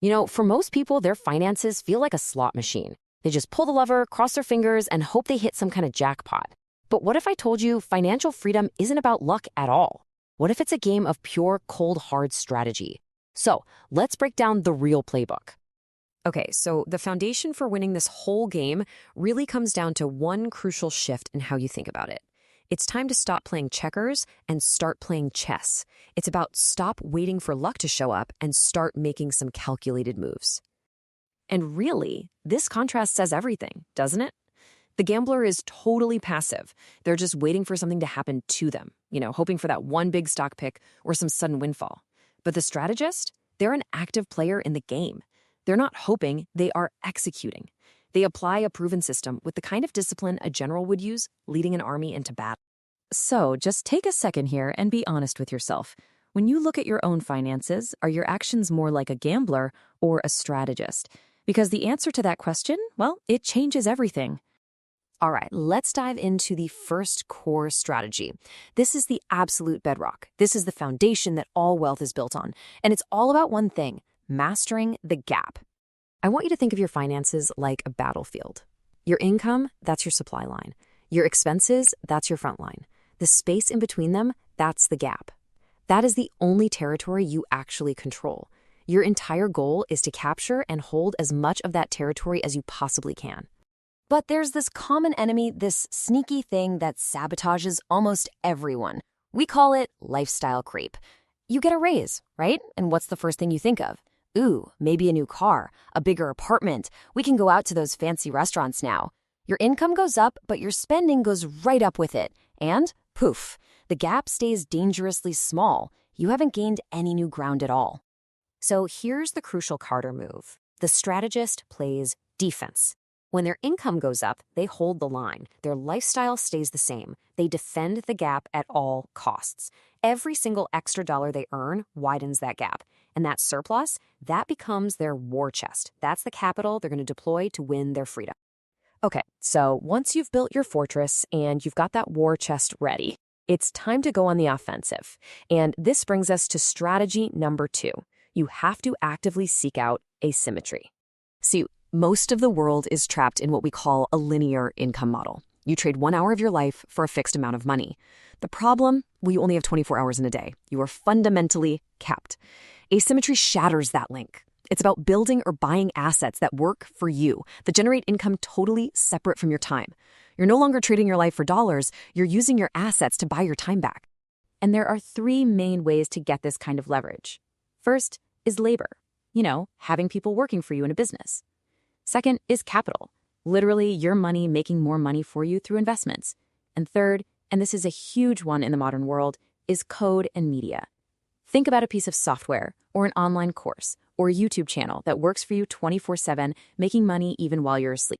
For most people, their finances feel like a slot machine. They just pull the lever, cross their fingers, and hope they hit some kind of jackpot. But what if I told you financial freedom isn't about luck at all? What if it's a game of pure, cold, hard strategy? So let's break down the real playbook. Okay, so the foundation for winning this whole game really comes down to one crucial shift in how you think about it. It's time to stop playing checkers and start playing chess. It's about stop waiting for luck to show up and start making some calculated moves. And really, this contrast says everything, doesn't it? The gambler is totally passive. They're just waiting for something to happen to them, hoping for that one big stock pick or some sudden windfall. But the strategist, they're an active player in the game. They're not hoping, they are executing. They apply a proven system with the kind of discipline a general would use leading an army into battle. So just take a second here and be honest with yourself. When you look at your own finances, are your actions more like a gambler or a strategist? Because the answer to that question, well, it changes everything. All right, let's dive into the first core strategy. This is the absolute bedrock. This is the foundation that all wealth is built on. And it's all about one thing: mastering the gap. I want you to think of your finances like a battlefield. Your income, that's your supply line. Your expenses, that's your front line. The space in between them, that's the gap. That is the only territory you actually control. Your entire goal is to capture and hold as much of that territory as you possibly can. But there's this common enemy, this sneaky thing that sabotages almost everyone. We call it lifestyle creep. You get a raise, right? And what's the first thing you think of? Ooh, maybe a new car, a bigger apartment. We can go out to those fancy restaurants now. Your income goes up, but your spending goes right up with it. And poof, the gap stays dangerously small. You haven't gained any new ground at all. So here's the crucial Carter move. The strategist plays defense. When their income goes up, they hold the line. Their lifestyle stays the same. They defend the gap at all costs. Every single extra dollar they earn widens that gap. And that surplus, that becomes their war chest. That's the capital they're going to deploy to win their freedom. Okay, so once you've built your fortress and you've got that war chest ready, it's time to go on the offensive. And this brings us to strategy number 2. You have to actively seek out asymmetry. See, most of the world is trapped in what we call a linear income model. You trade 1 hour of your life for a fixed amount of money. The problem, well, you only have 24 hours in a day. You are fundamentally capped. Asymmetry shatters that link. It's about building or buying assets that work for you, that generate income totally separate from your time. You're no longer trading your life for dollars, you're using your assets to buy your time back. And there are 3 main ways to get this kind of leverage. First is labor, having people working for you in a business. Second is capital, literally your money making more money for you through investments. And third, and this is a huge one in the modern world, is code and media. Think about a piece of software or an online course or a YouTube channel that works for you 24/7, making money even while you're asleep.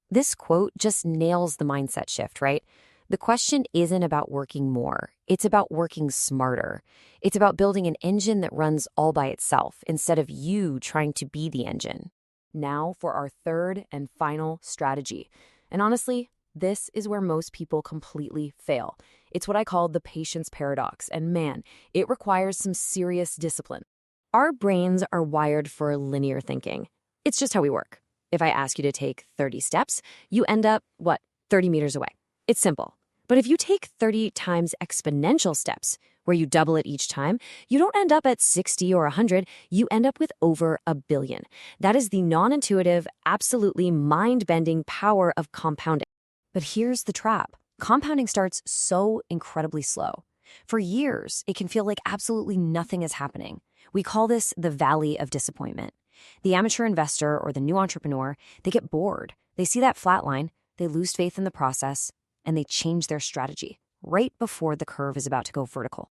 This quote just nails the mindset shift, right? The question isn't about working more. It's about working smarter. It's about building an engine that runs all by itself instead of you trying to be the engine. Now for our third and final strategy. And honestly, this is where most people completely fail. It's what I call the patience paradox. And man, it requires some serious discipline. Our brains are wired for linear thinking. It's just how we work. If I ask you to take 30 steps, you end up, 30 meters away. It's simple. But if you take 30 times exponential steps, where you double it each time, you don't end up at 60 or 100, you end up with over 1 billion. That is the non-intuitive, absolutely mind-bending power of compounding. But here's the trap. Compounding starts so incredibly slow. For years, it can feel like absolutely nothing is happening. We call this the valley of disappointment. The amateur investor or the new entrepreneur, they get bored. They see that flat line, they lose faith in the process, and they change their strategy right before the curve is about to go vertical.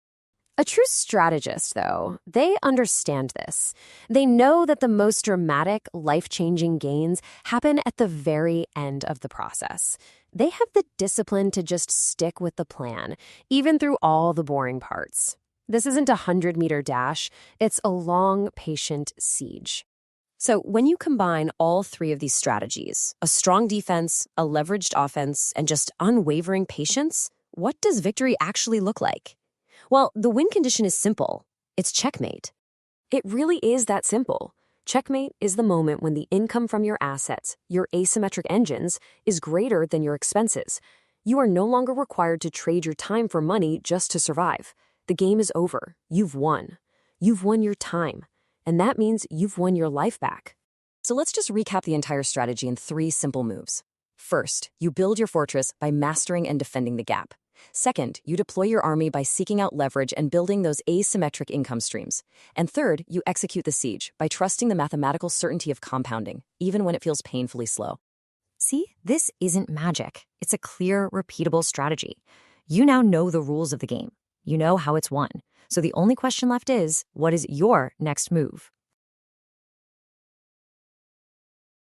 A true strategist, though, they understand this. They know that the most dramatic, life-changing gains happen at the very end of the process. They have the discipline to just stick with the plan, even through all the boring parts. This isn't a 100-meter dash. It's a long, patient siege. So when you combine all 3 of these strategies, a strong defense, a leveraged offense, and just unwavering patience, what does victory actually look like? Well, the win condition is simple. It's checkmate. It really is that simple. Checkmate is the moment when the income from your assets, your asymmetric engines, is greater than your expenses. You are no longer required to trade your time for money just to survive. The game is over. You've won. You've won your time. And that means you've won your life back. So let's just recap the entire strategy in 3 simple moves. First, you build your fortress by mastering and defending the gap. Second, you deploy your army by seeking out leverage and building those asymmetric income streams. And third, you execute the siege by trusting the mathematical certainty of compounding, even when it feels painfully slow. See, this isn't magic. It's a clear, repeatable strategy. You now know the rules of the game. You know how it's won. So the only question left is, what is your next move?